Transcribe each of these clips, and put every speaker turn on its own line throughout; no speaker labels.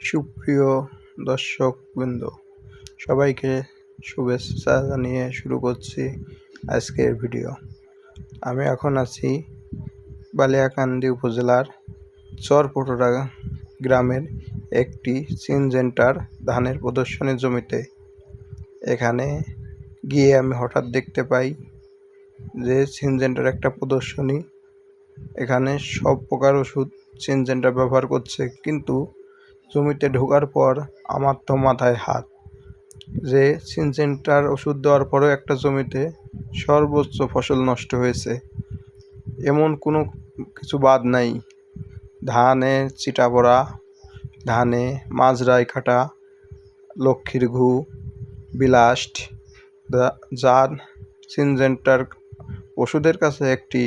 সুপ্রিয় দর্শকবৃন্দ, সবাইকে শুভেচ্ছা জানিয়ে শুরু করছি আজকের ভিডিও। আমি এখন আছি বালিয়াকান্দি উপজেলার চরপটোরা গ্রামের একটি সিনজেন্টার ধানের প্রদর্শনী জমিতে। এখানে গিয়ে আমি হঠাৎ দেখতে পাই যে সিনজেন্টার একটা প্রদর্শনী। এখানে সব প্রকার ওষুধ সিনজেন্টা ব্যবহার করছে, কিন্তু জমিতে ঢোকার পর আমার তো মাথায় হাত, যে সিনজেন্টার ওষুধ দেওয়ার পরেও একটা জমিতে সর্বোচ্চ ফসল নষ্ট হয়েছে, এমন কোনো কিছু বাদ নাই। ধানে চিটা পড়া, ধানে মাজরাই কাটা, লক্ষ্মীর ঘু, বিলাস্ট, যা সিনজেন্টার ওষুধের কাছে একটি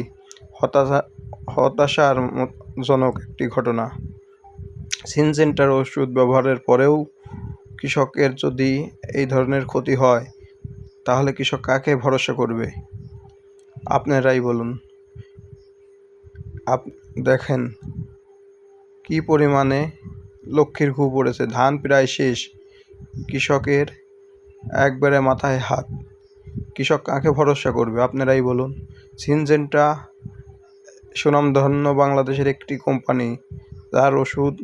হতাশাজনক একটি ঘটনা। সিনজেন্টার ওষুধ ব্যবহারের পরেও কৃষকের যদি এই ধরনের ক্ষতি হয়, তাহলে কৃষক কাকে ভরসা করবে? আপনারাই বলুন। দেখেন কি পরিমাণে লক্ষ্মীর ঘু পড়েছে, ধান প্রায় শেষ, কৃষকের একবারে মাথায় হাত। কৃষক কাকে ভরসা করবে? আপনারাই বলুন। সিনজেন্টা সুনামধন্য বাংলাদেশের একটি কোম্পানি, যার ওষুধ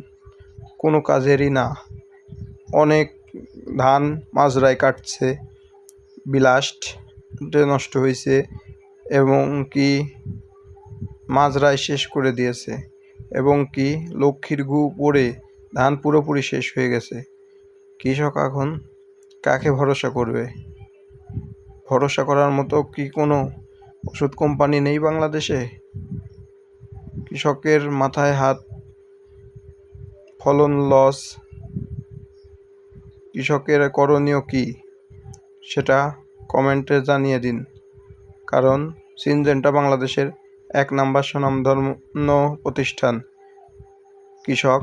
কোনো কাজেরই না। অনেক ধান মাজরায় কাটছে, বিলাস্ট নষ্ট হয়েছে, এবং কি মাজরায় শেষ করে দিয়েছে, এবং কি লক্ষ্মীর ঘু পড়ে ধান পুরোপুরি শেষ হয়ে গেছে। কৃষক এখন কাকে ভরসা করবে? ভরসা করার মতো কি কোনো ওষুধ কোম্পানি নেই বাংলাদেশে? কৃষকের মাথায় হাত, ফলন লস। কৃষকের করণীয় কি সেটা কমেন্টে জানিয়ে দিন, কারণ সিনজেন্টা বাংলাদেশের 1 নাম্বার সুনামধন্য প্রতিষ্ঠান। কৃষক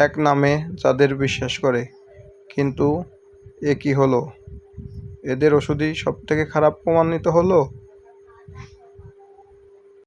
এক নামে যাদের বিশ্বাস করে, কিন্তু এ কি হলো? এদের ওষুধই সব থেকে খারাপ প্রমাণিত হলো।